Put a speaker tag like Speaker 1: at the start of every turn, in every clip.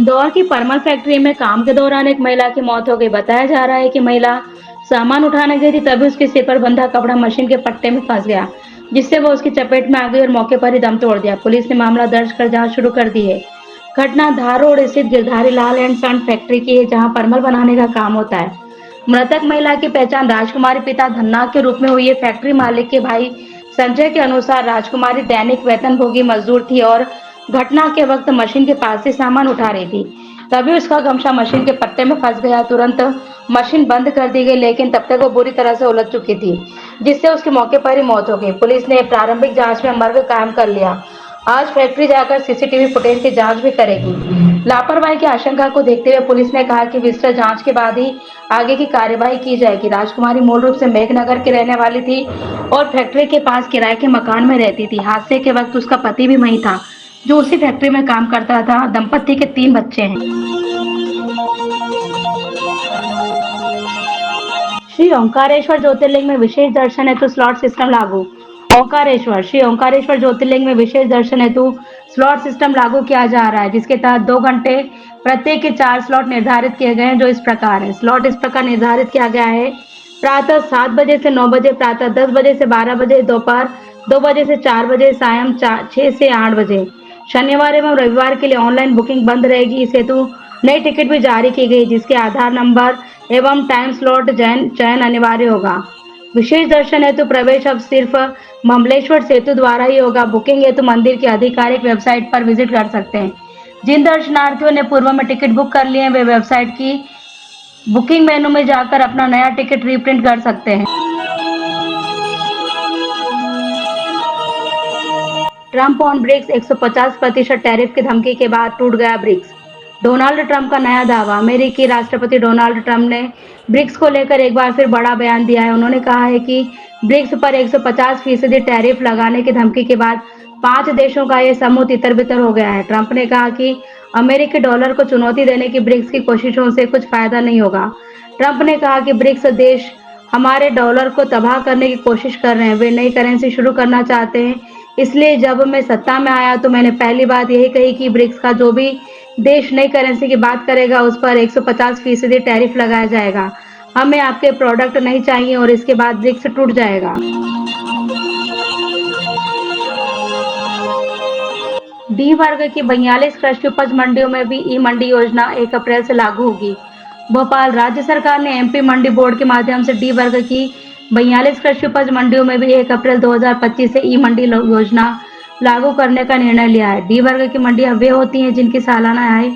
Speaker 1: इंदौर की परमल फैक्ट्री में काम के दौरान एक महिला की मौत हो गई। बताया जा रहा है कि महिला सामान उठाने गई थी, तभी उसके सिर पर बंधा कपड़ा मशीन के पट्टे में फंस गया, जिससे वो उसकी चपेट में आ गई और मौके पर ही दम तोड़ दिया। पुलिस ने मामला दर्ज कर जांच शुरू कर दी है। घटना धार रोड स्थित Girdhari Lal and sun factory की है, जहां परमल बनाने का काम होता है। मृतक महिला की पहचान राजकुमारी पिता धन्ना के रूप में हुई है। फैक्ट्री मालिक के भाई संजय के अनुसार राजकुमारी दैनिक वेतनभोगी मजदूर थी और घटना के वक्त मशीन के पास से सामान उठा रही थी, तभी उसका गमछा मशीन के पट्टे में फंस गया। तुरंत मशीन बंद कर दी गई, लेकिन तब तक वो बुरी तरह से उलझ चुकी थी, जिससे उसकी मौके पर ही मौत हो गई। पुलिस ने प्रारंभिक जांच में मर्ग कायम कर लिया। आज फैक्ट्री जाकर सीसीटीवी फुटेज की जांच भी करेगी। लापरवाही की आशंका को देखते हुए पुलिस ने कहा कि विस्तृत जांच के बाद ही आगे की कार्यवाही की जाएगी। राजकुमारी मूल रूप से मेघनगर की रहने वाली थी और फैक्ट्री के पास किराए के मकान में रहती थी। हादसे के वक्त उसका पति भी वहीं था, जो उसी फैक्ट्री में काम करता था। दंपति के 3 बच्चे हैं। श्री ओंकारेश्वर ज्योतिर्लिंग में विशेष दर्शन हेतु स्लॉट सिस्टम लागू। ओंकारेश्वर श्री ओंकारेश्वर ज्योतिर्लिंग में विशेष दर्शन हेतु स्लॉट सिस्टम लागू किया जा रहा है, जिसके तहत 2 घंटे प्रत्येक के 4 स्लॉट निर्धारित किए गए हैं, जो इस प्रकार है। स्लॉट इस प्रकार निर्धारित किया गया है: प्रातः 7 बजे से 9 बजे, प्रातः 10 बजे से 12 बजे, दोपहर 2 बजे से 4 बजे, सायं 6 से 8 बजे। शनिवार एवं रविवार के लिए ऑनलाइन बुकिंग बंद रहेगी। इस हेतु नई टिकट भी जारी की गई, जिसके आधार नंबर एवं टाइम स्लॉट चयन अनिवार्य होगा। विशेष दर्शन हेतु प्रवेश अब सिर्फ ममलेश्वर सेतु द्वारा ही होगा। बुकिंग हेतु मंदिर की आधिकारिक वेबसाइट पर विजिट कर सकते हैं। जिन दर्शनार्थियों ने पूर्व में टिकट बुक कर लिए हैं, वे वेबसाइट की बुकिंग मेनू में जाकर अपना नया टिकट रीप्रिंट कर सकते हैं। ट्रंप ऑन ब्रिक्स, 150% टैरिफ की धमकी के बाद टूट गया ब्रिक्स। डोनाल्ड ट्रंप का नया दावा। अमेरिकी राष्ट्रपति डोनाल्ड ट्रंप ने ब्रिक्स को लेकर एक बार फिर बड़ा बयान दिया है। उन्होंने कहा है कि ब्रिक्स पर 150% टैरिफ लगाने की धमकी के बाद 5 देशों का यह समूह तितर-बितर हो गया है। ट्रंप ने कहा कि अमेरिकी डॉलर को चुनौती देने की ब्रिक्स की कोशिशों से कुछ फायदा नहीं होगा। ट्रंप ने कहा कि ब्रिक्स देश हमारे डॉलर को तबाह करने की कोशिश कर रहे हैं। वे नई करेंसी शुरू करना चाहते हैं। इसलिए जब मैं सत्ता में आया तो मैंने पहली बात यही कही कि ब्रिक्स का जो भी देश नई करेंसी की बात करेगा, उस पर 150% टैरिफ लगाया जाएगा। हमें आपके प्रोडक्ट नहीं चाहिए और इसके बाद ब्रिक्स टूट जाएगा। डी वर्ग की 42 कृषि उपज मंडियों में भी ई मंडी योजना 1 अप्रैल से लागू होगी। भोपाल। राज्य सरकार ने एमपी मंडी बोर्ड के माध्यम से डी वर्ग की 42 कृषि उपज मंडियों में भी 1 अप्रैल 2025 से ई मंडी योजना लागू करने का निर्णय लिया है। डी वर्ग की मंडियां वे होती हैं जिनकी सालाना आय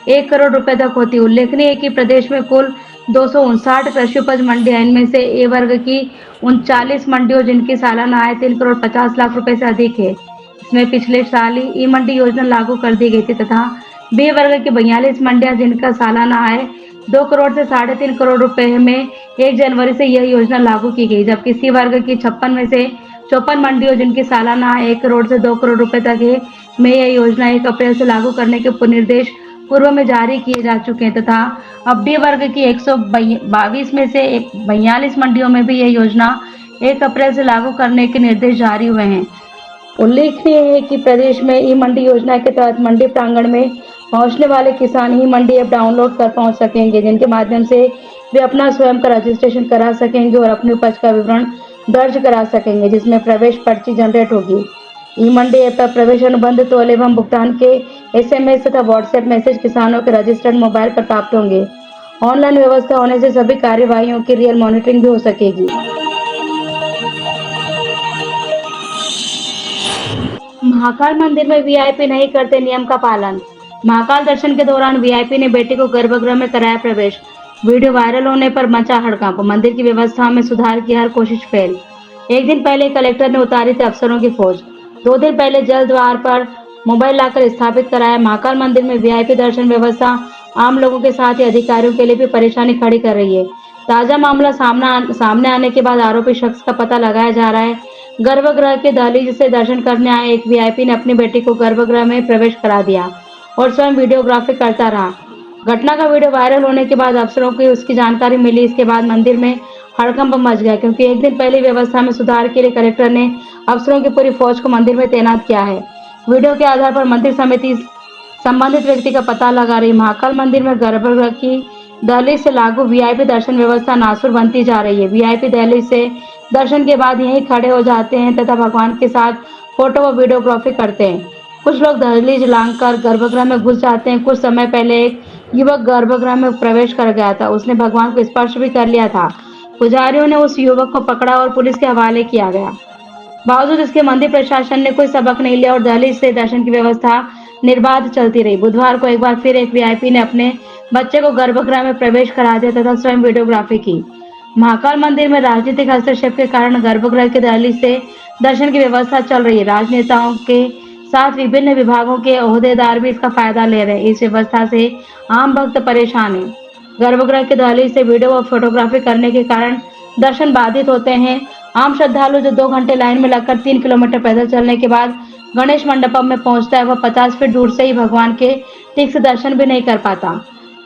Speaker 1: 1 करोड़ रुपए तक होती है। उल्लेखनीय है कि प्रदेश में कुल 259 कृषि उपज मंडियां, इनमें से ए वर्ग की 39 मंडियों जिनकी सालाना आय 3 करोड़ 50 लाख रुपए से अधिक है। इसमें पिछले साल ही ई मंडी योजना लागू कर दी गई थी तथा बी वर्ग की 42 मंडियां जिनका सालाना आय 2 करोड़ से 3.5 करोड़ रुपए में 1 जनवरी से यह योजना लागू की गई, जबकि सी वर्ग की 56 में से 54 मंडियों जिनकी सालाना आय 1 करोड़ से 2 करोड़ रुपए तक है में यह योजना 1 अप्रैल से लागू करने के निर्देश पूर्व में जारी किए जा चुके हैं तथा अब डी वर्ग की 122 में से 42 मंडियों में भी यह योजना 1 अप्रैल से लागू करने के निर्देश जारी हुए हैं। उल्लेखनीय है कि प्रदेश में ई मंडी योजना के तहत मंडी प्रांगण में पहुंचने वाले किसान ही मंडी ऐप डाउनलोड कर पहुंच सकेंगे, जिनके माध्यम से वे अपना स्वयं का रजिस्ट्रेशन करा सकेंगे और अपनी उपज का विवरण दर्ज करा सकेंगे, जिसमें प्रवेश पर्ची जनरेट होगी। ई मंडी ऐप पर प्रवेश अनुबंध, तोल एवं भुगतान के एसएमएस तथा व्हाट्सएप मैसेज किसानों के रजिस्टर्ड मोबाइल पर प्राप्त होंगे। ऑनलाइन व्यवस्था होने से सभी कार्यवाहियों की रियल मॉनिटरिंग भी हो सकेगी। महाकाल मंदिर में वीआईपी नहीं करते नियम का पालन। महाकाल दर्शन के दौरान वीआईपी ने बेटी को गर्भगृह में कराया प्रवेश। वीडियो वायरल होने पर मचा हड़कंप। मंदिर की व्यवस्था में सुधार की हर कोशिश फेल। एक दिन पहले कलेक्टर ने उतारी थी अफसरों की फौज। 2 दिन पहले जल द्वार पर मोबाइल लाकर स्थापित कराया। महाकाल मंदिर में वीआईपी दर्शन व्यवस्था आम लोगों के साथ ही अधिकारियों के लिए भी परेशानी खड़ी कर रही है। ताजा मामला सामने आने के बाद आरोपी शख्स का पता लगाया जा रहा है। गर्भगृह के दहलीज से दर्शन करने आए एक वीआईपी ने अपनी बेटी को गर्भगृह में प्रवेश करा दिया और स्वयं वीडियोग्राफी करता रहा। घटना का वीडियो वायरल होने के बाद अफसरों को उसकी जानकारी मिली। इसके बाद मंदिर में हड़कंप मच गया, क्योंकि एक दिन पहले व्यवस्था में सुधार के लिए कलेक्टर ने अफसरों की पूरी फौज को मंदिर में तैनात किया है। वीडियो के आधार पर मंदिर समिति संबंधित व्यक्ति का पता लगा रही। महाकाल मंदिर में गर्भगृह की दहलीज से लागू वीआईपी दर्शन व्यवस्था नासुर बनती जा रही है। वीआईपी दहलीज से दर्शन के बाद यहीं खड़े हो जाते हैं तथा भगवान के साथ फोटो व वीडियोग्राफी करते हैं। कुछ लोग दहलीज लांघकर गर्भगृह में घुस जाते हैं। कुछ समय पहले एक युवक गर्भगृह में प्रवेश कर गया था। उसने भगवान को स्पर्श भी कर लिया था। पुजारियों ने उस युवक को पकड़ा और पुलिस के हवाले किया गया। बावजूद इसके मंदिर प्रशासन ने कोई सबक नहीं लिया और दहलीज से दर्शन की व्यवस्था निर्बाध चलती रही। बुधवार को एक बार फिर एक वीआईपी ने अपने बच्चे को गर्भगृह में प्रवेश करा दिया तथा स्वयं वीडियोग्राफी की। महाकाल मंदिर में राजनीतिक हस्तक्षेप के कारण गर्भगृह के दहलीज से दर्शन की व्यवस्था चल रही है। राजनेताओं के साथ विभिन्न विभागों के ओहदेदार भी इसका फायदा ले रहे हैं। इस व्यवस्था से आम भक्त परेशान है। गर्भगृह के दहलीज से वीडियो व फोटोग्राफी करने के कारण दर्शन बाधित होते हैं। आम श्रद्धालु जो 2 घंटे लाइन में लगकर 3 किलोमीटर पैदल चलने के बाद गणेश मंडपम में पहुंचता है, वह 50 फीट दूर से ही भगवान के ठीक से दर्शन भी नहीं कर पाता।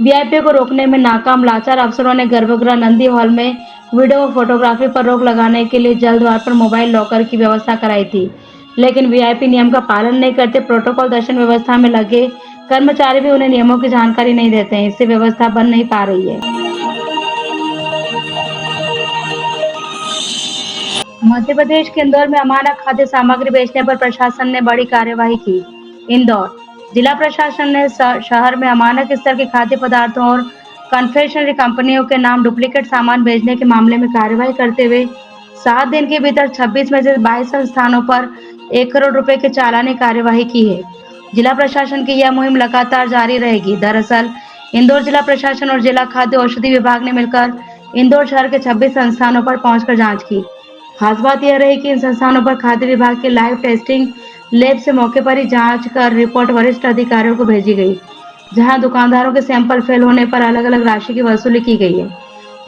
Speaker 1: वीआईपी को रोकने में नाकाम लाचार अफसरों ने गर्भगृह नंदी हॉल में वीडियो व फोटोग्राफी पर रोक लगाने के लिए जल द्वार पर मोबाइल लॉकर की व्यवस्था कराई थी, लेकिन वीआईपी नियम का पालन नहीं करते। प्रोटोकॉल दर्शन व्यवस्था में लगे कर्मचारी भी उन्हें नियमों की जानकारी नहीं देते हैं। इससे व्यवस्था बन नहीं पा रही है। मध्य प्रदेश के इंदौर में अमानक खाद्य सामग्री बेचने पर प्रशासन ने बड़ी कार्यवाही की। इंदौर जिला प्रशासन ने शहर में अमानक स्तर के खाद्य पदार्थों और कन्फेक्शनरी कंपनियों के नाम डुप्लीकेट सामान बेचने के मामले में कार्रवाई करते हुए 7 दिन के भीतर 26 में से 22 संस्थानों पर 1 करोड़ रुपए की चालानी कार्यवाही की है। जिला प्रशासन की यह मुहिम लगातार जारी रहेगी। दरअसल इंदौर जिला प्रशासन और जिला खाद्य औषधि विभाग ने मिलकर इंदौर शहर के 26 संस्थानों पर पहुंचकर जांच की। खास बात यह रही कि इन संस्थानों पर खाद्य विभाग के लाइव टेस्टिंग लैब से मौके पर ही जांच कर रिपोर्ट वरिष्ठ अधिकारियों को भेजी गई, जहां दुकानदारों के सैंपल फेल होने पर अलग अलग राशि की वसूली की गई है।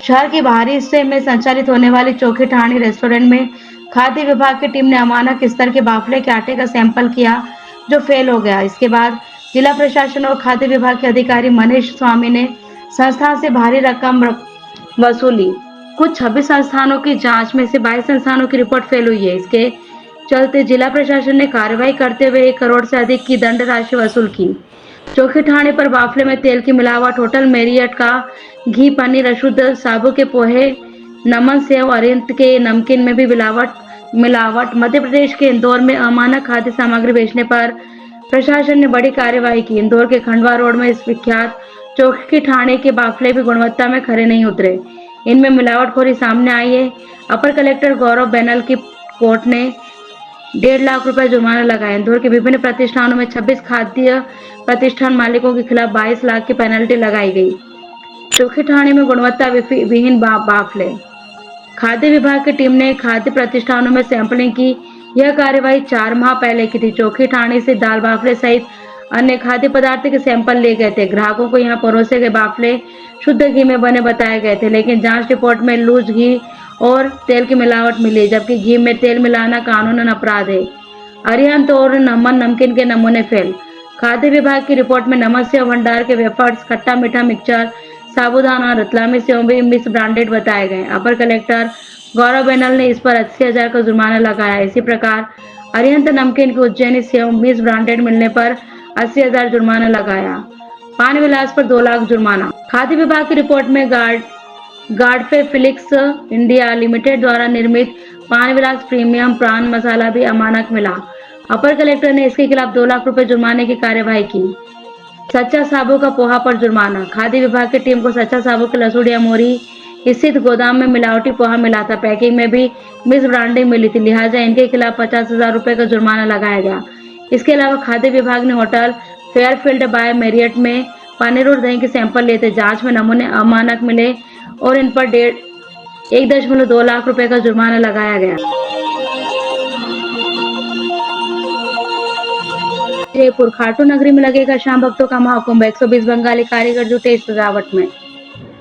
Speaker 1: शहर के बाहरी हिस्से में संचालित होने वाली चोखी ठाणी रेस्टोरेंट में खाद्य विभाग की टीम ने अमानक स्तर के बाफले के आटे का सैंपल किया, जो फेल हो गया। इसके बाद जिला प्रशासन और खाद्य विभाग के अधिकारी मनीष स्वामी ने संस्थान से भारी रकम वसूली। कुछ 26 संस्थानों की जांच में से 22 संस्थानों की रिपोर्ट फेल हुई है। इसके चलते जिला प्रशासन ने कार्रवाई करते हुए 1 करोड़ से अधिक की दंड राशि वसूल की। चोखी ठाणे पर बाफले में तेल की मिलावट, होटल मेरियट का घी, पनीर, अशुद्ध साबू के पोहे, नमन सेव, अरिहंत के नमकीन में भी मिलावट। मध्य प्रदेश के इंदौर में अमानक खाद्य सामग्री बेचने पर प्रशासन ने बड़ी कार्रवाई की। इंदौर के खंडवा रोड में इस विख्यात चोखी ठाणे के बाफले भी गुणवत्ता में खरे नहीं उतरे। इनमें मिलावटखोरी सामने आई है। अपर कलेक्टर गौरव बैनल की कोर्ट ने 1.5 लाख रुपए जुर्माना लगाया। इंदौर के विभिन्न प्रतिष्ठानों में 26 खाद्य प्रतिष्ठान मालिकों के खिलाफ 22 लाख की पेनल्टी लगाई गई। चोखी ठाणे में गुणवत्ता विहीन बाफले। खाद्य विभाग की टीम ने खाद्य प्रतिष्ठानों में सैंपलिंग की। यह कार्यवाही 4 माह पहले की थी। चोखी ठाणे से दाल बाफले सहित अन्य खाद्य पदार्थ के सैंपल लिए गए थे। ग्राहकों को यहां परोसे गए बाफले शुद्ध घी में बने बताए गए थे, लेकिन जांच रिपोर्ट में लूज घी और तेल की मिलावट मिली, जबकि घी में तेल मिलाना कानूनन अपराध है। अरिहंत और नमकीन के नमूने फेल। खाद्य विभाग की रिपोर्ट में नमन सेव भंडार के वेफर्स, खट्टा मीठा मिक्सचर, साबूदाना, रतलामी सेव भी मिस ब्रांडेड बताए गए। अपर कलेक्टर गौरव बैनल ने इस पर 80,000 का जुर्माना लगाया। इसी प्रकार अरिहंत नमकीन की उज्जैनी सेव मिस ब्रांडेड मिलने पर 80,000 जुर्माना लगाया। पान विलास पर 2 लाख जुर्माना। खाद्य विभाग की रिपोर्ट में गार्डफे फिलिक्स इंडिया लिमिटेड द्वारा निर्मित पान विलास प्रीमियम प्राण मसाला भी अमानक मिला। अपर कलेक्टर ने इसके खिलाफ 2 लाख रुपए जुर्माने की कार्यवाही की। सच्चा साबू का पोहा पर जुर्माना। खाद्य विभाग की टीम को सच्चा साबू के लसूड़िया मोरी स्थित गोदाम में मिलावटी पोहा मिला था। पैकिंग में भी मिस ब्रांडिंग मिली थी, लिहाजा इनके खिलाफ 50,000 रुपए का जुर्माना लगाया गया। इसके अलावा खाद्य विभाग ने होटल फेयरफील्ड बाय मेरियट में पनीर और दही के सैंपल लिए थे। जांच में नमूने अमानक मिले और इन पर 1.2 लाख रुपए का जुर्माना लगाया गया। जयपुर खाटू नगरी में लगेगा शाम भक्तों का महाकुंभ। 120 बंगाली कारीगर जुटे इस सजावट में।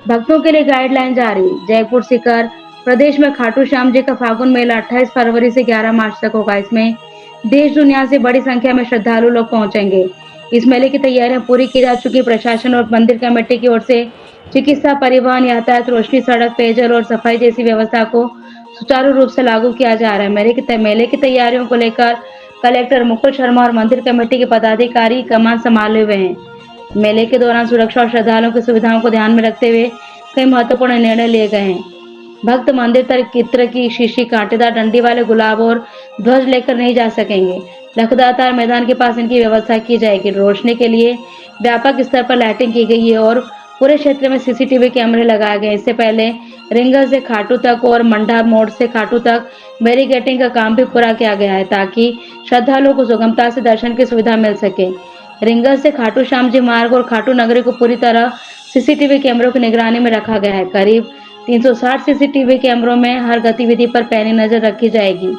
Speaker 1: भक्तों के लिए गाइडलाइन जारी। जयपुर सीकर प्रदेश में खाटू श्याम जी का फागुन मेला 28 फरवरी से 11 मार्च तक होगा। इसमें देश दुनिया से बड़ी संख्या में श्रद्धालु लोग पहुंचेंगे। इस मेले की तैयारियां पूरी की जा चुकी। प्रशासन और मंदिर कमेटी की ओर से चिकित्सा, परिवहन, यातायात, रोशनी, सड़क, पेयजल और सफाई जैसी व्यवस्था को सुचारू रूप से लागू किया जा रहा है। मेले की तैयारियों को लेकर कलेक्टर मुकुल शर्मा और मंदिर कमेटी के पदाधिकारी कमान संभाले हुए हैं। मेले के दौरान सुरक्षा और श्रद्धालुओं की सुविधाओं को ध्यान में रखते हुए कई महत्वपूर्ण निर्णय लिए गए हैं। भक्त मंदिर तक इत्र की शीशी, कांटेदार डंडी वाले गुलाब और ध्वज लेकर नहीं जा सकेंगे। लखदातार मैदान के पास इनकी व्यवस्था की जाएगी। रोशनी के लिए व्यापक स्तर पर लाइटिंग की गई है और पूरे क्षेत्र में सीसीटीवी कैमरे लगाए गए। इससे पहले रिंगल से खाटू तक और मंडा मोड़ से खाटू तक बैरिकेडिंग का काम भी पूरा किया गया है ताकि श्रद्धालुओं को सुगमता से दर्शन की सुविधा मिल सके। रिंगल से खाटू श्याम जी मार्ग और खाटू नगरी को पूरी तरह सीसीटीवी कैमरों की निगरानी में रखा गया है। करीब 360 सीसीटीवी कैमरों में हर गतिविधि पर पैनी नजर रखी जाएगी।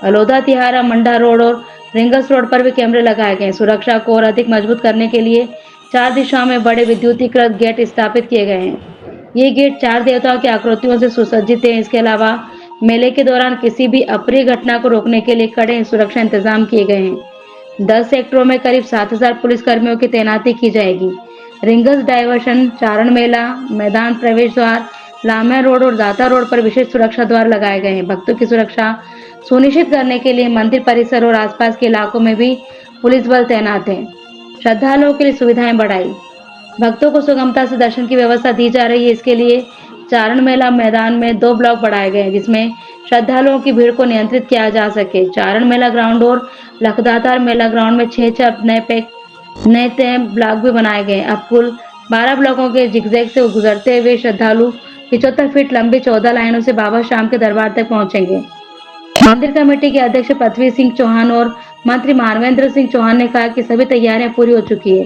Speaker 1: अलोधा, तिहारा, मंडा रोड और रिंगल्स रोड पर भी कैमरे लगाए गए। सुरक्षा को और अधिक मजबूत करने के लिए 4 दिशाओं में बड़े विद्युतीकृत गेट स्थापित किए गए हैं। ये गेट 4 देवताओं की आकृतियों से सुसज्जित हैं। इसके अलावा मेले के दौरान किसी भी अप्रिय घटना को रोकने के लिए कड़े सुरक्षा इंतजाम किए गए हैं। 10 सेक्टरों में करीब 7000 पुलिसकर्मियों की तैनाती की जाएगी। रिंगल्स डायवर्शन, चारण मेला मैदान प्रवेश द्वार, लामिया रोड और दाता रोड पर विशेष सुरक्षा द्वार लगाए गए हैं। भक्तों की सुरक्षा सुनिश्चित करने के लिए मंदिर परिसर और आसपास के इलाकों में भी पुलिस बल तैनात है। श्रद्धालुओं के लिए सुविधाएं बढ़ाई। भक्तों को सुगमता से दर्शन की व्यवस्था दी जा रही है। इसके लिए चारण मेला मैदान में 2 ब्लॉक बढ़ाए गए हैं जिसमें श्रद्धालुओं की भीड़ को नियंत्रित किया जा सके। चारण मेला ग्राउंड और लखदातार मेला ग्राउंड में 6 नए तय ब्लॉक भी बनाए गए। अब कुल 12 ब्लॉकों के जिगजैग से गुजरते हुए श्रद्धालु 75 फीट लंबी 14 लाइनों से बाबा श्याम के दरबार तक पहुंचेंगे। मंदिर कमेटी के अध्यक्ष पृथ्वी सिंह चौहान और मंत्री मानवेंद्र सिंह चौहान ने कहा कि सभी तैयारियां पूरी हो चुकी है।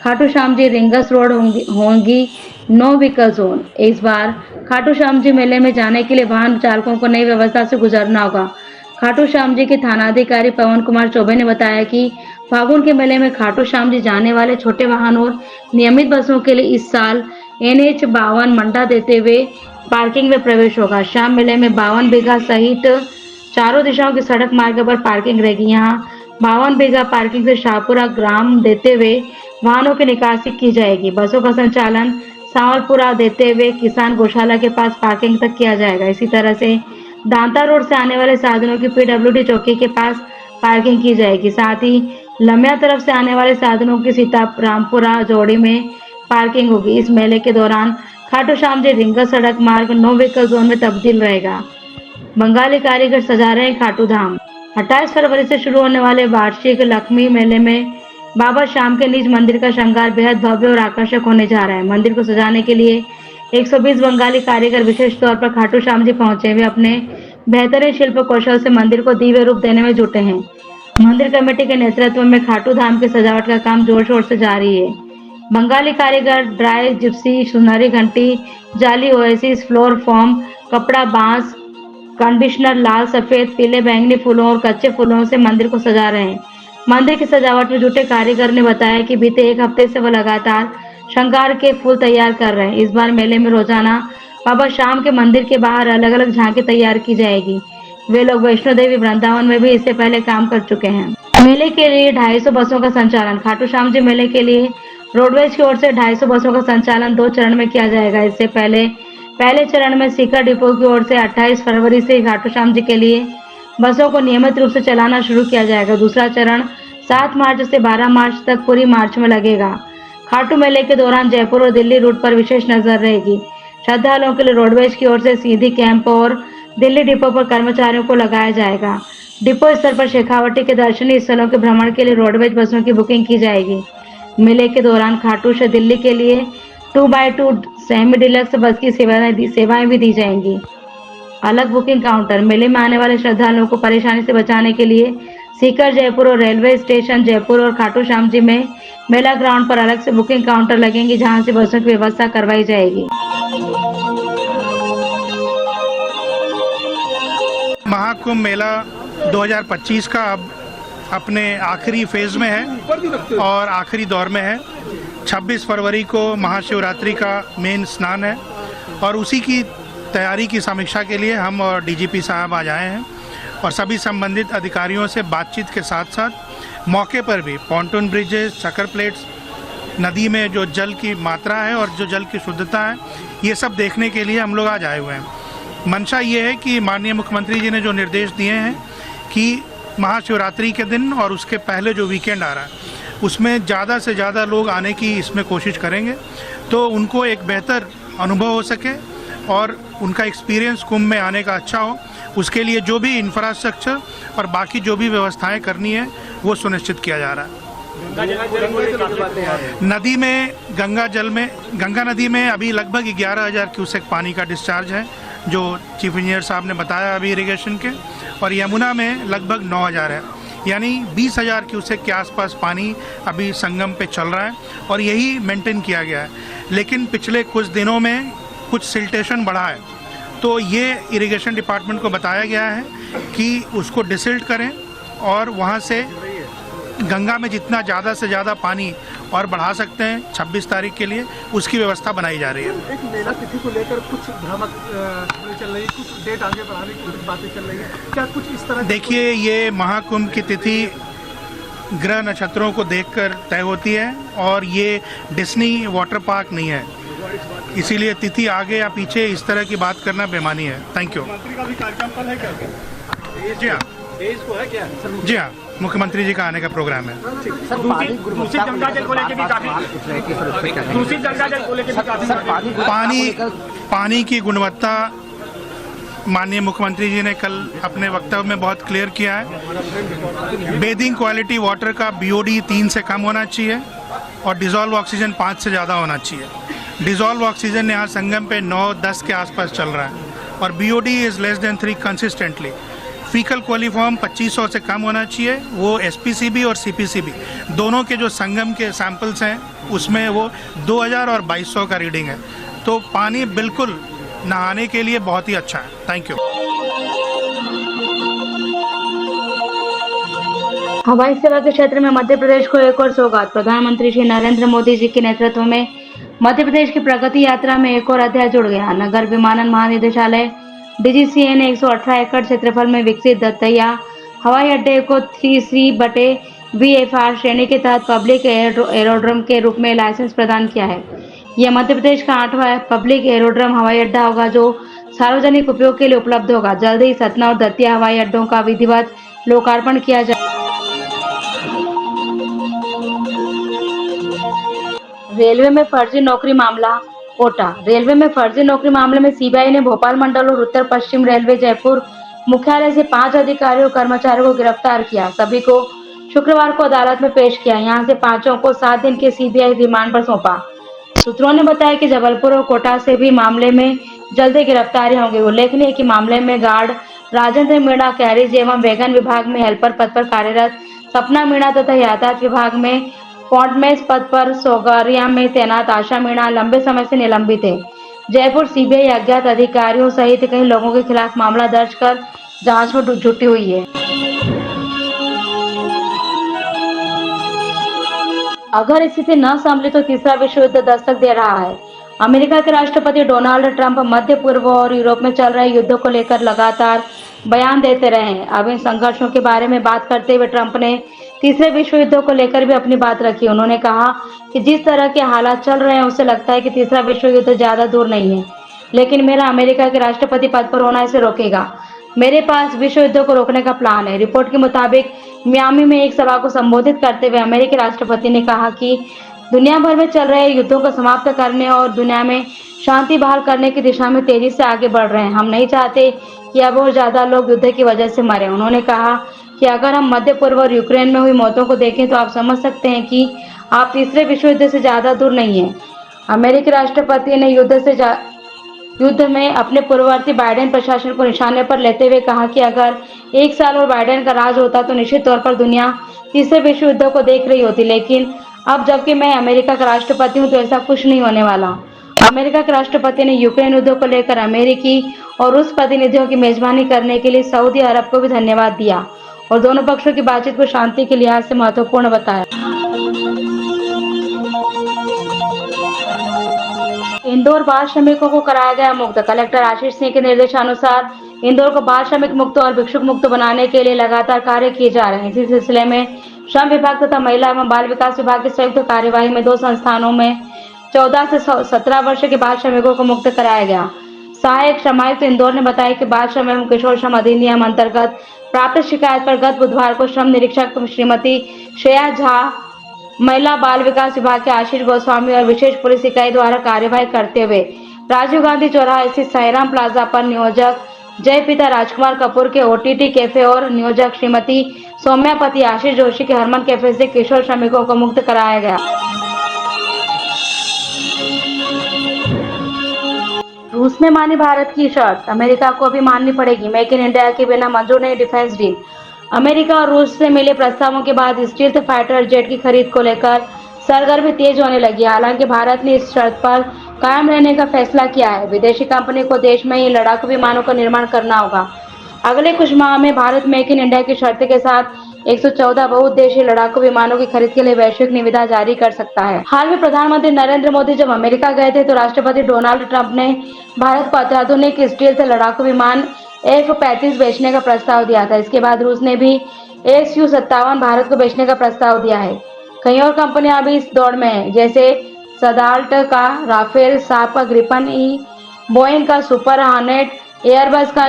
Speaker 1: खाटू श्याम जी रिंगल्स रोड होंगी नो व्हीकल जोन। इस बार खाटू श्याम जी मेले में जाने के लिए वाहन चालकों को नई व्यवस्था से गुजरना होगा। खाटू श्याम जी के थानाधिकारी पवन कुमार चौबे ने बताया कि फागुन के मेले में खाटू श्याम जी जाने वाले छोटे वाहन और नियमित बसों के लिए इस साल NH 52 मंडा देते हुए पार्किंग में प्रवेश होगा। श्याम मेले में 52 बीघा सहित चारों दिशाओं की सड़क मार्ग पर पार्किंग रहेगी। यहाँ 52 बीघा पार्किंग से शाहपुरा ग्राम देते हुए वाहनों की निकासी की जाएगी। बसों का संचालन सांवलपुरा देते हुए किसान गौशाला के पास पार्किंग तक किया जाएगा। इसी तरह से दांता रोड से आने वाले साधनों की PWD चौकी के पास पार्किंग की जाएगी। साथ ही लमिया तरफ से आने वाले साधनों की सीतारामपुरा जोड़ी में पार्किंग होगी। इस मेले के दौरान खाटू श्याम जी रिंगल सड़क मार्ग नो व्हीकल जोन में तब्दील रहेगा। बंगाली कारीगर सजा रहे हैं खाटू धाम। 28 फरवरी से शुरू होने वाले वार्षिक लक्ष्मी मेले में बाबा श्याम के निज मंदिर का श्रृंगार बेहद भव्य और आकर्षक होने जा रहा है। मंदिर को सजाने के लिए 120 बंगाली कारीगर विशेष तौर पर खाटू श्याम जी पहुंचे हुए अपने बेहतरीन शिल्प कौशल से मंदिर को दिव्य रूप देने में जुटे हैं। मंदिर कमेटी के नेतृत्व में खाटू धाम की सजावट का काम जोर शोर से जारी है। बंगाली कारीगर ड्राई जिप्सी, सुनहरी घंटी, जाली ओएसिस, फ्लोर फॉर्म, कपड़ा, बांस, कंडीशनर, लाल, सफेद, पीले, बैंगनी फूलों और कच्चे फूलों से मंदिर को सजा रहे हैं। मंदिर की सजावट में जुटे कारीगर ने बताया कि बीते 1 हफ्ते से वो लगातार श्रृंगार के फूल तैयार कर रहे हैं। इस बार मेले में रोजाना बाबा श्याम के मंदिर के बाहर अलग अलग झांकी तैयार की जाएगी। वे लोग वैष्णो देवी वृंदावन में भी इससे पहले काम कर चुके हैं। मेले के लिए 250 बसों का संचालन। खाटू श्याम जी मेले के लिए रोडवेज की ओर से 250 बसों का संचालन 2 चरण में किया जाएगा। इससे पहले चरण में सीकर डिपो की ओर से 28 फरवरी से खाटू श्याम जी के लिए बसों को नियमित रूप से चलाना शुरू किया जाएगा। दूसरा चरण 7 मार्च से 12 मार्च तक पूरी मार्च में लगेगा। खाटू मेले के दौरान जयपुर और दिल्ली रूट पर विशेष नजर रहेगी। श्रद्धालुओं के लिए रोडवेज की ओर से सीधी कैंप और दिल्ली डिपो पर कर्मचारियों को लगाया जाएगा। डिपो स्तर पर शेखावटी के दर्शनीय स्थलों के भ्रमण के लिए रोडवेज बसों की बुकिंग की जाएगी। मेले के दौरान खाटू से दिल्ली के लिए 2x2 सेमी डिलक्स बस की सेवाएं भी दी जाएंगी। अलग बुकिंग काउंटर। मेले में आने वाले श्रद्धालुओं को परेशानी से बचाने के लिए सीकर, जयपुर और रेलवे स्टेशन जयपुर और खाटू श्याम जी में मेला ग्राउंड पर अलग से बुकिंग काउंटर लगेंगे जहां से बसों की व्यवस्था करवाई जाएगी।
Speaker 2: महाकुंभ मेला 2025 का अब अपने आखिरी फेज में है और आखिरी दौर में है। 26 फरवरी को महाशिवरात्रि का मेन स्नान है और उसी की तैयारी की समीक्षा के लिए हम और DGP साहब आज आए हैं और सभी संबंधित अधिकारियों से बातचीत के साथ साथ मौके पर भी पॉन्टून ब्रिजेस, चक्कर प्लेट्स, नदी में जो जल की मात्रा है और जो जल की शुद्धता है, ये सब देखने के लिए हम लोग आज आए हुए हैं। मंशा ये है कि माननीय मुख्यमंत्री जी ने जो निर्देश दिए हैं कि महाशिवरात्रि के दिन और उसके पहले जो वीकेंड आ रहा है उसमें ज़्यादा से ज़्यादा लोग आने की इसमें कोशिश करेंगे, तो उनको एक बेहतर अनुभव हो सके और उनका एक्सपीरियंस कुंभ में आने का अच्छा हो। उसके लिए जो भी इंफ्रास्ट्रक्चर और बाकी जो भी व्यवस्थाएं करनी है वो सुनिश्चित किया जा रहा है। नदी में गंगा नदी में अभी लगभग 11,000 क्यूसेक पानी का डिस्चार्ज है, जो चीफ इंजीनियर साहब ने बताया अभी इरिगेशन के, और यमुना में लगभग 9,000 है, यानी 20,000 क्यूसेक के आसपास पानी अभी संगम पे चल रहा है और यही मेंटेन किया गया है। लेकिन पिछले कुछ दिनों में कुछ सिल्टेशन बढ़ा है, तो ये इरिगेशन डिपार्टमेंट को बताया गया है कि उसको डिसिल्ट करें और वहाँ से गंगा में जितना ज़्यादा से ज़्यादा पानी और बढ़ा सकते हैं 26 तारीख के लिए, उसकी व्यवस्था बनाई जा रही है।
Speaker 3: एक मेला तिथि को लेकर कुछ भ्रामक चल रही है, कुछ डेट आगे बढ़ाने की कुछ बातें चल रही है, क्या कुछ इस तरह?
Speaker 2: देखिए, ये महाकुंभ की तिथि ग्रह नक्षत्रों को देखकर तय होती है और ये डिज्नी वाटर पार्क नहीं है, इसीलिए तिथि आगे या पीछे इस तरह की बात करना बेमानी है। Thank you.
Speaker 3: मंत्री का भी कार्यक्रम कल है क्या?
Speaker 2: जी हाँ,
Speaker 3: को है क्या?
Speaker 2: जी हाँ, मुख्यमंत्री जी का आने का प्रोग्राम है।
Speaker 3: दूषित गंगा जल को लेकर भी काफी दूषित गंगा जल को लेकर भी काफी
Speaker 2: पानी की गुणवत्ता माननीय मुख्यमंत्री जी ने कल अपने वक्तव्य में बहुत क्लियर किया है। बेदिंग क्वालिटी वाटर का BOD 3 से कम होना चाहिए और डिज़ोल्व ऑक्सीजन 5 से ज़्यादा होना चाहिए। डिज़ोल्व ऑक्सीजन यहाँ संगम पे 9-10 के आसपास चल रहा है और BOD is less than 3 consistently. Faecal coliform 2500 से कम होना चाहिए, वो SPCB और CPCB दोनों के जो संगम के सैंपल्स हैं उसमें वो 2000 और 2200 का रीडिंग है। तो पानी बिल्कुल नहाने के लिए बहुत ही अच्छा है। Thank you.
Speaker 1: हवाई सेवा के क्षेत्र में मध्य प्रदेश को एक और सौगात। प्रधानमंत्री श्री नरेंद्र मोदी जी के नेतृत्व में मध्य प्रदेश की प्रगति यात्रा में एक और अध्याय जुड़ गया। नगर विमानन महानिदेशालय DGCA ने 118 एकड़ क्षेत्रफल में विकसित दत्तैया हवाई अड्डे को 3C/VFR श्रेणी के तहत पब्लिक एरोड्रम के रूप में लाइसेंस प्रदान किया है। यह मध्य प्रदेश का 8वां पब्लिक एरोड्रम हवाई अड्डा होगा जो सार्वजनिक उपयोग के लिए उपलब्ध होगा। जल्द ही सतना और दतिया हवाई अड्डों का विधिवत लोकार्पण किया जाएगा। रेलवे में फर्जी नौकरी मामला कोटा। रेलवे में फर्जी नौकरी मामले में CBI ने भोपाल मंडल और उत्तर पश्चिम रेलवे जयपुर मुख्यालय से 5 अधिकारियों और कर्मचारियों को गिरफ्तार किया। सभी को शुक्रवार को अदालत में पेश किया। यहां से 5 को 7 दिन के CBI रिमांड पर सौंपा। सूत्रों ने बताया कि जबलपुर और कोटा से भी मामले में जल्दी गिरफ्तारी होंगी। उल्लेखनीय है कि मामले में गार्ड राजेंद्र मीणा कैरिज एवं वैगन विभाग में हेल्पर पद पर कार्यरत, सपना मीणा तथा यातायात विभाग में पॉन्टमेस पद पर सोगारिया में तैनात आशा मीणा लंबे समय से निलंबित है। जयपुर CBI अज्ञात अधिकारियों सहित कई लोगों के खिलाफ मामला दर्ज कर जांच में जुटी हुई है। अगर स्थिति न संभली तो तीसरा विश्व युद्ध दस्तक दे रहा है। अमेरिका के राष्ट्रपति डोनाल्ड ट्रंप मध्य पूर्व और यूरोप में चल रहे युद्धों को लेकर लगातार बयान देते रहे हैं। अब इन संघर्षों के बारे में बात करते हुए ट्रंप ने तीसरे विश्व युद्ध को लेकर भी अपनी बात रखी। उन्होंने कहा कि जिस तरह के हालात चल रहे हैं उससे लगता है कि तीसरा विश्व युद्ध ज्यादा दूर नहीं है, लेकिन मेरा अमेरिका के राष्ट्रपति पद पर होना इसे रोकेगा। मेरे पास विश्व युद्ध को रोकने का प्लान है। रिपोर्ट के मुताबिक मियामी में एक सभा को संबोधित करते हुए अमेरिकी राष्ट्रपति ने कहा कि दुनिया भर में चल रहे युद्धों को समाप्त करने और दुनिया में शांति बहाल करने की दिशा में तेजी से आगे बढ़ रहे हैं। हम नहीं चाहते कि अब और ज्यादा लोग युद्ध की वजह से मरे। उन्होंने कहा कि अगर हम मध्य पूर्व और यूक्रेन में हुई मौतों को देखें तो आप समझ सकते हैं कि आप तीसरे विश्व युद्ध से ज्यादा दूर नहीं है। अमेरिकी राष्ट्रपति ने युद्ध में अपने पूर्ववर्ती बाइडेन प्रशासन को निशाने पर लेते हुए कहा कि अगर 1 साल और बाइडेन का राज होता तो निश्चित तौर पर दुनिया तीसरे विश्व युद्ध को देख रही होती, लेकिन अब जबकि मैं अमेरिका का राष्ट्रपति हूं तो ऐसा कुछ नहीं होने वाला। अमेरिका के राष्ट्रपति ने यूक्रेन युद्ध को लेकर अमेरिकी और रूस प्रतिनिधियों की मेजबानी करने के लिए सऊदी अरब को भी धन्यवाद दिया और दोनों पक्षों की बातचीत को शांति के लिहाज से महत्वपूर्ण बताया। इंदौर बाल श्रमिकों को कराया गया मुक्त। कलेक्टर आशीष सिंह के निर्देशानुसार इंदौर को बाल श्रमिक मुक्त और भिक्षुक मुक्त बनाने के लिए लगातार कार्य किए जा रहे हैं। इसी सिलसिले में श्रम विभाग तथा महिला एवं बाल विकास विभाग की संयुक्त कार्यवाही में 2 संस्थानों में 14 से 17 वर्ष के बाल श्रमिकों को मुक्त कराया गया। सहायक श्रमायुक्त इंदौर ने बताया कि बाल श्रम एवं किशोर श्रम अधिनियम अंतर्गत प्राप्त शिकायत पर गत बुधवार को श्रम निरीक्षक श्रीमती श्रेया झा, महिला बाल विकास विभाग के आशीष गोस्वामी और विशेष पुलिस इकाई द्वारा कार्यवाही करते हुए राजीव गांधी चौराहा स्थित साईराम प्लाजा पर नियोजक जय पिता राजकुमार कपूर के ओटीटी कैफे और नियोजक श्रीमती सौम्यापति आशीष जोशी के हरमन कैफे से किशोर श्रमिकों को मुक्त कराया गया। रूस ने मानी भारत की शर्त, अमेरिका को भी माननी पड़ेगी। मेक इन इंडिया के बिना मंजूर नहीं डिफेंस डील। अमेरिका और रूस से मिले प्रस्तावों के बाद स्टील्थ फाइटर जेट की खरीद को लेकर सरगर्मी तेज होने लगी। हालांकि भारत ने इस शर्त पर कायम रहने का फैसला किया है। विदेशी कंपनी को देश में ही लड़ाकू विमानों का निर्माण करना होगा। अगले कुछ माह में भारत मेक इन इंडिया की शर्त के साथ 114 बहुउद्देशीय लड़ाकू विमानों की खरीद के लिए वैश्विक निविदा जारी कर सकता है। हाल में प्रधानमंत्री नरेंद्र मोदी जब अमेरिका गए थे तो राष्ट्रपति डोनाल्ड ट्रंप ने भारत को अत्याधुनिक स्टील्थ लड़ाकू विमान F-35 बेचने का प्रस्ताव दिया था। इसके बाद रूस ने भी Su-57 भारत को बेचने का प्रस्ताव दिया है। कई और कंपनियां भी इस दौड़ में हैं, जैसे सदाल्ट का राफेल, साप का ग्रिपन ई, बोइंग का सुपर हॉर्नेट, एयरबस का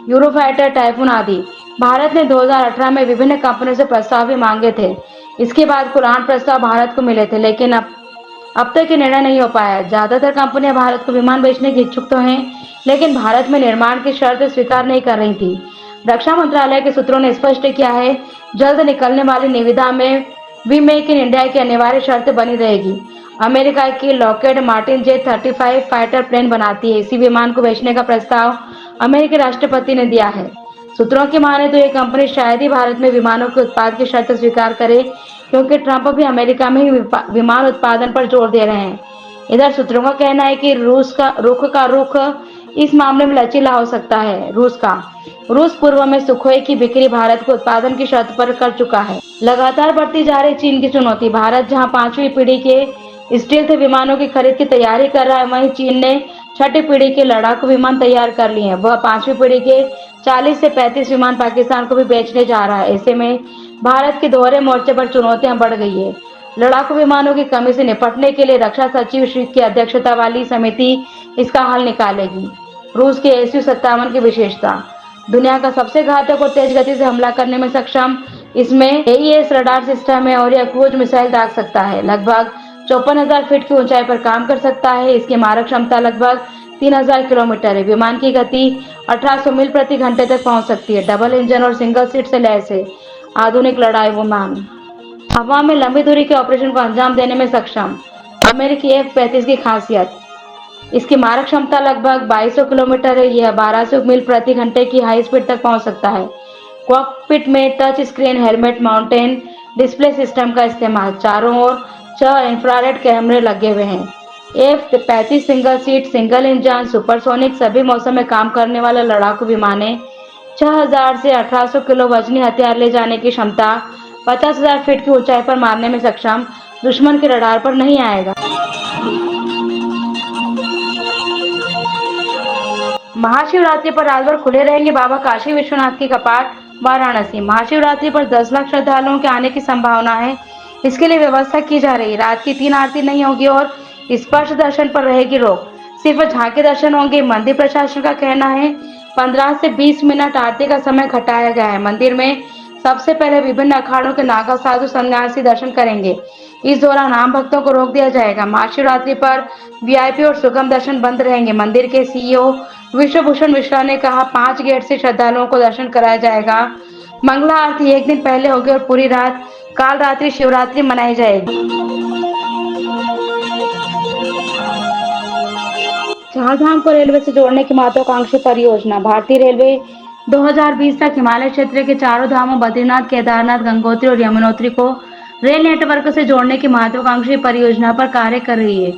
Speaker 1: यूरोफाइटर टाइफून आदि। भारत ने 2018 में विभिन्न कंपनियों से प्रस्ताव भी मांगे थे। इसके बाद कुल 8 प्रस्ताव भारत को मिले थे, लेकिन अब तक ये निर्णय नहीं हो पाया। ज्यादातर कंपनियां भारत को विमान बेचने की इच्छुक तो हैं, लेकिन भारत में निर्माण की शर्त स्वीकार नहीं कर रही थी। रक्षा मंत्रालय के सूत्रों ने स्पष्ट किया है, जल्द निकलने वाली निविदा में भी मेक इन इंडिया की अनिवार्य शर्त बनी रहेगी। अमेरिका की Lockheed Martin J-35 fighter plane बनाती है। इसी विमान को बेचने का प्रस्ताव अमेरिकी राष्ट्रपति ने दिया है। सूत्रों की माने तो ये कंपनी शायद ही भारत में विमानों के उत्पाद की शर्त स्वीकार करे, क्योंकि ट्रंप भी अमेरिका में ही विमान उत्पादन पर जोर दे रहे हैं। इधर सूत्रों का कहना है कि रूस का रुख इस मामले में लचीला हो सकता है। रूस पूर्व में सुखोई की बिक्री भारत को उत्पादन की शर्त पर कर चुका है। लगातार बढ़ती जा रही चीन की चुनौती। भारत जहां 5वीं पीढ़ी के स्टील्थ विमानों की खरीद की तैयारी कर रहा है, वहीं चीन ने 6ठी पीढ़ी के लड़ाकू विमान तैयार कर लिए हैं। वह 5वीं पीढ़ी के 40 से 35 विमान पाकिस्तान को भी बेचने जा रहा है। ऐसे में भारत के दोहरे मोर्चे पर चुनौतियां बढ़ गई है। लड़ाकू विमानों की कमी से निपटने के लिए रक्षा सचिव श्री की अध्यक्षता वाली समिति इसका हल निकालेगी। रूस के Su-57 की विशेषता, दुनिया का सबसे घातक और तेज गति से हमला करने में सक्षम इसमें AES रडार सिस्टम है और यह क्रूज मिसाइल दाग सकता है। लगभग 54,000 फीट की ऊंचाई पर काम कर सकता है। इसकी मारक क्षमता लगभग 3,000 किलोमीटर है। विमान की गति 1800 मील प्रति घंटे तक पहुंच सकती है। डबल इंजन और सिंगल सीट से लैस है। आधुनिक लड़ाई विमान हवा में लंबी दूरी के ऑपरेशन को अंजाम देने में सक्षम। अमेरिकी F-35 की खासियत, इसकी मारक क्षमता लगभग 2200 किलोमीटर है। यह 1200 मील प्रति घंटे की हाई स्पीड तक पहुंच सकता है। कॉकपिट में touch screen helmet mountain display system का इस्तेमाल। चारों ओर 6 इंफ्रारेड कैमरे लगे हुए हैं। F-35 single seat, single engine, supersonic सभी मौसम में काम करने वाला लड़ाकू विमान है। 6000 से 1800 किलो वजनी हथियार ले जाने की क्षमता, 50,000 फीट की ऊंचाई पर मारने में सक्षम, दुश्मन के रडार पर नहीं आएगा। महाशिवरात्रि पर रात भर खुले रहेंगे बाबा काशी विश्वनाथ के कपाट। वाराणसी महाशिवरात्रि पर 10 लाख श्रद्धालुओं के आने की संभावना है। इसके लिए व्यवस्था की जा रही है। रात की 3 आरती नहीं होगी और स्पर्श दर्शन पर रहेगी रोक। सिर्फ झांकी दर्शन होंगे। मंदिर प्रशासन का कहना है 15 से 20 मिनट आरती का समय घटाया गया है। मंदिर में सबसे पहले विभिन्न अखाड़ों के नागा साधु सन्यासी दर्शन करेंगे। इस दौरान आम भक्तों को रोक दिया जाएगा। महाशिवरात्रि पर VIP और सुगम दर्शन बंद रहेंगे। मंदिर के CEO विश्वभूषण मिश्रा ने कहा, 5 गेट से श्रद्धालुओं को दर्शन कराया जाएगा। मंगला आरती एक दिन पहले होगी और पूरी रात काल रात्रि शिवरात्रि मनाई जाएगी। चारधाम को रेलवे से जोड़ने की महत्वाकांक्षी परियोजना। भारतीय रेलवे 2020 तक हिमालय क्षेत्र के चारों धामों बद्रीनाथ, केदारनाथ, गंगोत्री और यमुनोत्री को रेल नेटवर्क से जोड़ने की महत्वाकांक्षी परियोजना पर कार्य कर रही है।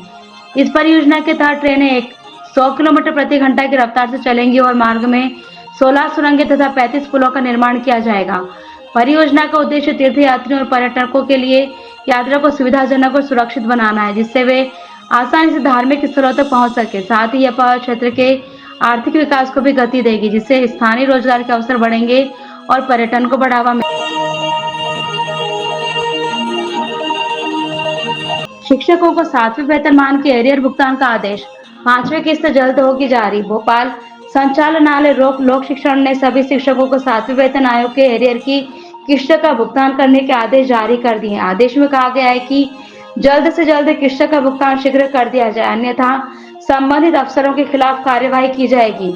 Speaker 1: इस परियोजना के तहत ट्रेनें 100 किलोमीटर प्रति घंटा की रफ्तार से चलेंगी और मार्ग में 16 सुरंगें तथा 35 पुलों का निर्माण किया जाएगा। परियोजना का उद्देश्य तीर्थ यात्रियों और पर्यटकों के लिए यात्रा को सुविधाजनक और सुरक्षित बनाना है, जिससे वे आसानी से धार्मिक स्थलों तक पहुंच सके। साथ ही यह क्षेत्र के आर्थिक विकास को भी गति देगी, जिससे स्थानीय रोजगार के अवसर बढ़ेंगे और पर्यटन को बढ़ावा मिलेगा। शिक्षकों को 7वें वेतनमान के एरियर भुगतान का आदेश। 5वीं किस्त जल्द होगी जारी। भोपाल संचालनालय लोक शिक्षण ने सभी शिक्षकों को 7वें वेतन आयोग के एरियर की किस्त का भुगतान करने के आदेश जारी कर दिए। आदेश में कहा गया है कि जल्द से जल्द किस्त का भुगतान शीघ्र कर दिया जाए, अन्यथा संबंधित अफसरों के खिलाफ कार्यवाही की जाएगी।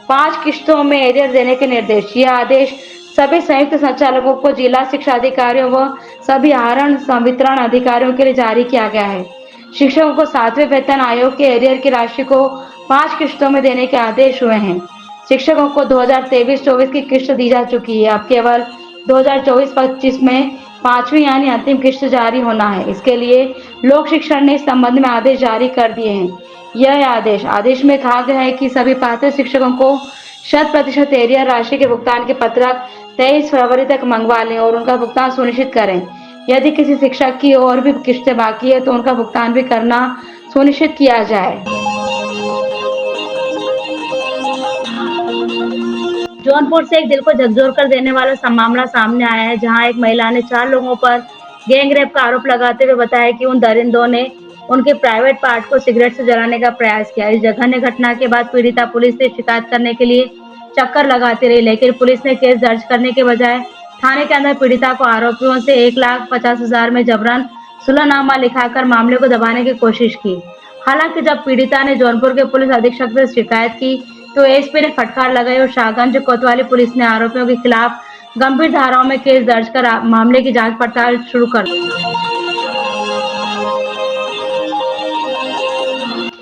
Speaker 1: 5 किस्तों में एरियर देने के निर्देश। यह आदेश सभी संयुक्त संचालकों को, जिला शिक्षा अधिकारियों व सभी आहरण संवितरण अधिकारियों के लिए जारी किया गया है। शिक्षकों को 7वें वेतन आयोग के एरियर की राशि को 5 किस्तों में देने के आदेश हुए हैं। शिक्षकों को 2023-24 की किस्त दी जा चुकी है। अब केवल 2024-25 में 5वीं यानी अंतिम किस्त जारी होना है। इसके लिए लोक शिक्षण ने इस संबंध में आदेश जारी कर दिए हैं। यह आदेश में कहा गया है कि सभी पात्र शिक्षकों को 100% एरियर राशि के भुगतान के पत्रक 23 फरवरी तक मंगवा लें और उनका भुगतान सुनिश्चित करें। यदि किसी शिक्षक की और भी किस्तें बाकी है तो उनका भुगतान भी करना सुनिश्चित किया जाए। जौनपुर से एक दिल को झकझोर कर देने वाला मामला सामने आया है, जहां एक महिला ने 4 लोगों पर गैंगरेप का आरोप लगाते हुए बताया कि उन दरिंदों ने उनके प्राइवेट पार्ट को सिगरेट से जलाने का प्रयास किया। इस जघन्य घटना के बाद पीड़िता पुलिस से शिकायत करने के लिए चक्कर लगाती रही, लेकिन पुलिस ने केस दर्ज करने के बजाय थाने के अंदर पीड़िता को आरोपियों से 1,50,000 में जबरन सुलहनामा लिखाकर मामले को दबाने की कोशिश की। हालांकि जब पीड़िता ने जौनपुर के पुलिस अधीक्षक से शिकायत की तो एसपी ने फटकार लगाई और शाहगंज कोतवाली पुलिस ने आरोपियों के खिलाफ गंभीर धाराओं में केस दर्ज कर मामले की जांच पड़ताल शुरू कर दी।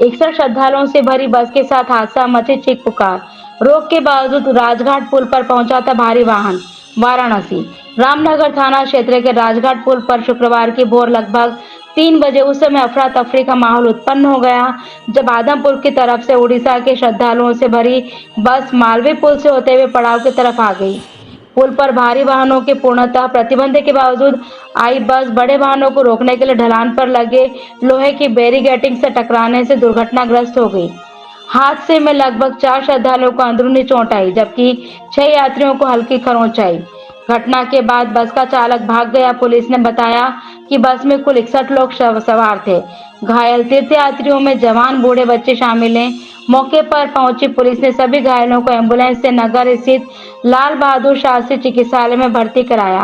Speaker 1: 61 श्रद्धालुओं से भरी बस के साथ हादसा, मची चीख पुकार। रोक के बावजूद राजघाट पुल पर पहुंचा था भारी वाहन। वाराणसी रामनगर थाना क्षेत्र के राजघाट पुल पर शुक्रवार की भोर लगभग 3 बजे उस समय अफरा तफरी का माहौल उत्पन्न हो गया जब आदमपुर की तरफ से उड़ीसा के श्रद्धालुओं से भरी बस मालवी पुल से होते हुए पड़ाव की तरफ आ गई। पुल पर भारी वाहनों के पूर्णतः प्रतिबंध के बावजूद आई बस बड़े वाहनों को रोकने के लिए ढलान पर लगे लोहे की बैरिकेडिंग से टकराने से दुर्घटनाग्रस्त हो गई। हादसे में लगभग 4 श्रद्धालुओं को अंदरूनी चोट आई, जबकि 6 यात्रियों को हल्की खरोंच आई। घटना के बाद बस का चालक भाग गया। पुलिस ने बताया कि बस में कुल 61 लोग सवार थे। घायल तीर्थयात्रियों में जवान, बूढ़े, बच्चे शामिल हैं। मौके पर पहुंची पुलिस ने सभी घायलों को एम्बुलेंस से नगर स्थित लाल बहादुर शास्त्री चिकित्सालय में भर्ती कराया।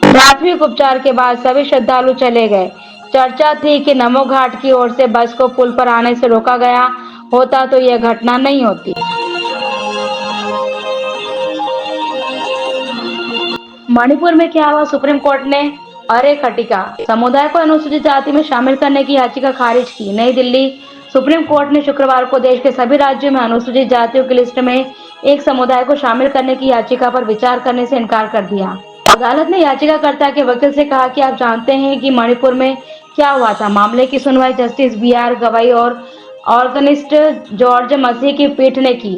Speaker 1: प्राथमिक उपचार के बाद सभी श्रद्धालु चले गए। चर्चा थी कि नमो घाट की ओर से बस को पुल पर आने से रोका गया होता तो यह घटना नहीं होती। मणिपुर में क्या हुआ? सुप्रीम कोर्ट ने अरे खटिका समुदाय को अनुसूचित जाति में शामिल करने की याचिका खारिज की। नई दिल्ली सुप्रीम कोर्ट ने शुक्रवार को देश के सभी राज्यों में अनुसूचित जातियों की लिस्ट में एक समुदाय को शामिल करने की याचिका पर विचार करने से इनकार कर दिया। अदालत ने याचिकाकर्ता के वकील से कहा कि आप जानते हैं कि मणिपुर में क्या हुआ था। मामले की सुनवाई जस्टिस BR गवाई और ऑर्गेनिस्ट जॉर्ज मसीह की पीठ ने की।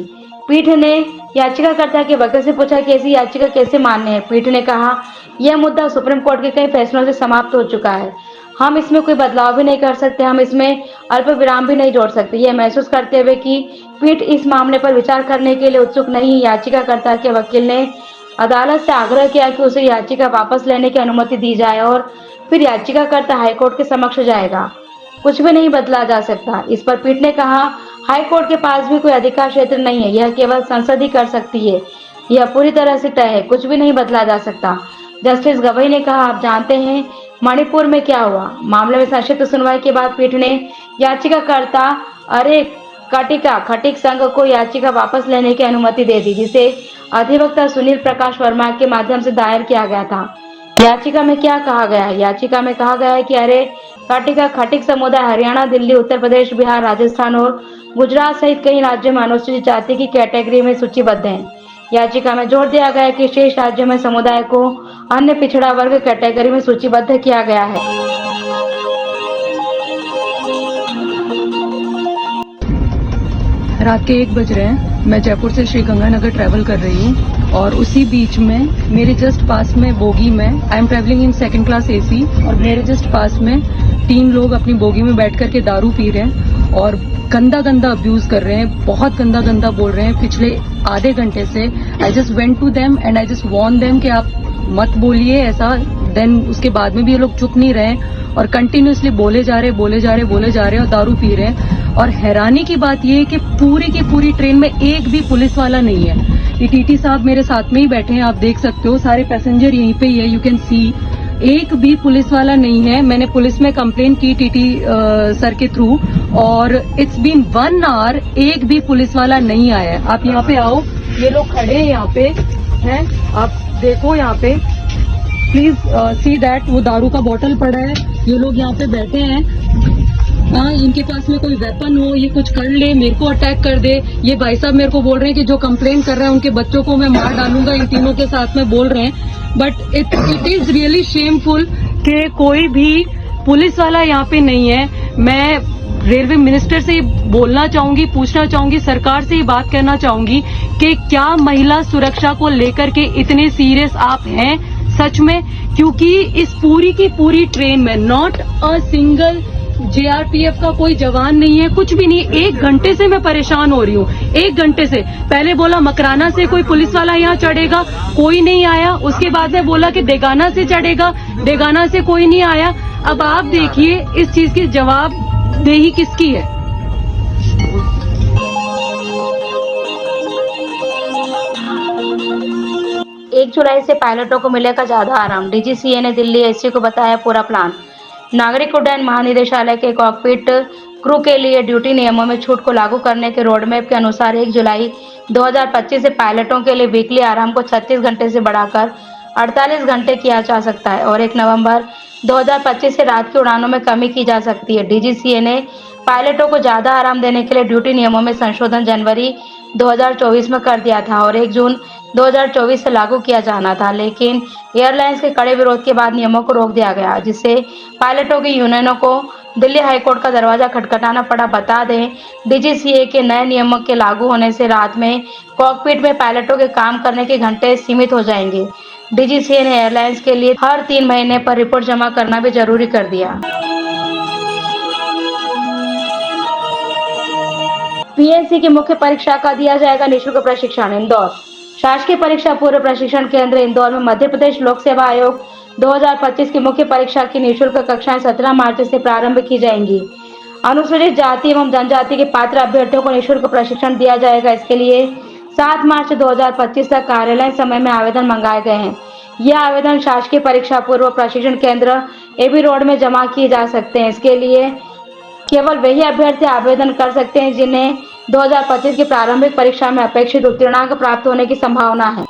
Speaker 1: पीठ ने याचिकाकर्ता के वकील से पूछा कि ऐसी याचिका कैसे मान्य है। पीठ ने कहा, यह मुद्दा सुप्रीम कोर्ट के कई फैसलों से समाप्त हो चुका है। हम इसमें कोई बदलाव भी नहीं कर सकते, हम इसमें अल्प विराम भी नहीं जोड़ सकते। यह महसूस करते हुए कि पीठ इस मामले पर विचार करने के लिए उत्सुक नहीं, याचिकाकर्ता के वकील ने अदालत से आग्रह किया कि उसे याचिका वापस लेने की अनुमति दी जाए और फिर याचिकाकर्ता हाईकोर्ट के समक्ष जाएगा। कुछ भी नहीं बदला जा सकता। इस पर पीठ ने कहा, हाईकोर्ट के पास भी कोई अधिकार क्षेत्र नहीं है, यह केवल संसद ही कर सकती है। यह पूरी तरह से तय है, कुछ भी नहीं बदला जा सकता। जस्टिस गवई ने कहा, आप जानते हैं मणिपुर में क्या हुआ। मामले में संक्षिप्त सुनवाई के बाद पीठ ने याचिकाकर्ता अरे खटिक संघ को याचिका वापस लेने की अनुमति दे दी, जिसे अधिवक्ता सुनील प्रकाश वर्मा के माध्यम से दायर किया गया था। याचिका में क्या कहा गया है? याचिका में कहा गया है कि अरे खटिक समुदाय हरियाणा, दिल्ली, उत्तर प्रदेश, बिहार, राजस्थान और गुजरात सहित कई राज्यों में अनुसूचित जाति की कैटेगरी में सूचीबद्ध हैं। याचिका में जोर दिया गया है कि शेष राज्यों में समुदाय को अन्य पिछड़ा वर्ग कैटेगरी में सूचीबद्ध किया गया है।
Speaker 4: रात के 1 बज रहे हैं। मैं जयपुर से श्रीगंगानगर ट्रैवल कर रही हूँ और उसी बीच में मेरे जस्ट पास में बोगी में I am travelling in 2nd class AC और मेरे जस्ट पास में 3 लोग अपनी बोगी में बैठ करके दारू पी रहे हैं और गंदा अब्यूज कर रहे हैं, बहुत गंदा बोल रहे हैं पिछले आधे घंटे से। I just went to them and I just warned them कि आप मत बोलिए ऐसा। देन उसके बाद में भी ये लोग चुप नहीं रहे और कंटिन्यूसली बोले जा रहे और दारू पी रहे हैं। और हैरानी की बात यह है कि पूरी की पूरी ट्रेन में एक भी पुलिस वाला नहीं है। ये टीटी साहब मेरे साथ में ही बैठे हैं, आप देख सकते हो, सारे पैसेंजर यहीं पे ही है, यू कैन सी। एक भी पुलिस वाला नहीं है। मैंने पुलिस में कंप्लेन की टीटी सर के थ्रू, और इट्स बीन 1 आवर, एक भी पुलिस वाला नहीं आया है। आप यहाँ पे आओ, ये लोग खड़े हैं यहाँ पे, हैं, आप देखो यहाँ पे, प्लीज सी दैट, वो दारू का बोतल पड़ा है, ये लोग यहाँ पे बैठे हैं। हाँ, इनके पास में कोई वेपन हो, ये कुछ कर ले, मेरे को अटैक कर दे। ये भाई साहब मेरे को बोल रहे हैं कि जो कंप्लेन कर रहे हैं उनके बच्चों को मैं मार डालूंगा, इन तीनों के साथ में बोल रहे हैं। But it is really shameful कि कोई भी पुलिस वाला यहाँ पे नहीं है। मैं रेलवे मिनिस्टर से बोलना चाहूंगी, पूछना चाहूंगी, सरकार से ही बात करना चाहूंगी कि क्या महिला सुरक्षा को लेकर के इतने सीरियस आप हैं सच में? क्योंकि इस पूरी की पूरी ट्रेन में नॉट अ सिंगल JRPF का कोई जवान नहीं है, कुछ भी नहीं है। 1 घंटे से मैं परेशान हो रही हूँ, 1 घंटे से। पहले बोला मकराना से कोई पुलिस वाला यहाँ चढ़ेगा, कोई नहीं आया। उसके बाद में बोला कि डेगाना से चढ़ेगा, डेगाना से कोई नहीं आया। अब आप देखिए इस चीज की जवाबदेही किसकी है?
Speaker 1: 1 जुलाई से पायलटों को मिलेगा ज्यादा आराम, DGCA ने दिल्ली एससी को बताया पूरा प्लान। नागरिक उड्डयन महानिदेशालय के कॉकपिट क्रू के लिए ड्यूटी नियमों में छूट को लागू करने के रोडमैप के अनुसार 1 जुलाई 2025 से पायलटों के लिए वीकली आराम को 36 घंटे से बढ़ाकर 48 घंटे किया जा सकता है और 1 नवंबर 2025 से रात की उड़ानों में कमी की जा सकती है। DGCA ने पायलटों को ज्यादा आराम देने के लिए ड्यूटी नियमों में संशोधन जनवरी 2024 में कर दिया था और 1 जून 2024 से लागू किया जाना था, लेकिन एयरलाइंस के कड़े विरोध के बाद नियमों को रोक दिया गया, जिससे पायलटों की यूनियनों को दिल्ली हाईकोर्ट का दरवाजा खटखटाना पड़ा। बता दें, DGCA के नए नियमों के लागू होने से रात में कॉकपिट में पायलटों के काम करने के घंटे सीमित हो जाएंगे। DGCA ने एयरलाइंस के लिए हर 3 महीने पर रिपोर्ट जमा करना भी जरूरी कर दिया। PSC की मुख्य परीक्षा का दिया जाएगा निःशुल्क प्रशिक्षण। इंदौर शासकीय परीक्षा पूर्व प्रशिक्षण केंद्र इंदौर में मध्य प्रदेश लोक सेवा आयोग 2025 की मुख्य परीक्षा की निःशुल्क कक्षाएं 17 मार्च से प्रारंभ की जाएंगी। अनुसूचित जाति एवं जनजाति के पात्र अभ्यर्थियों को निःशुल्क प्रशिक्षण दिया जाएगा। इसके लिए 7 मार्च 2025 तक कार्यालय समय में आवेदन मंगाए गए हैं। यह आवेदन शासकीय परीक्षा पूर्व प्रशिक्षण केंद्र AB रोड में जमा किए जा सकते हैं। इसके लिए केवल वही अभ्यर्थी आवेदन कर सकते हैं जिन्हें 2025 की प्रारंभिक परीक्षा में अपेक्षित उत्तीर्णांक प्राप्त होने की संभावना है।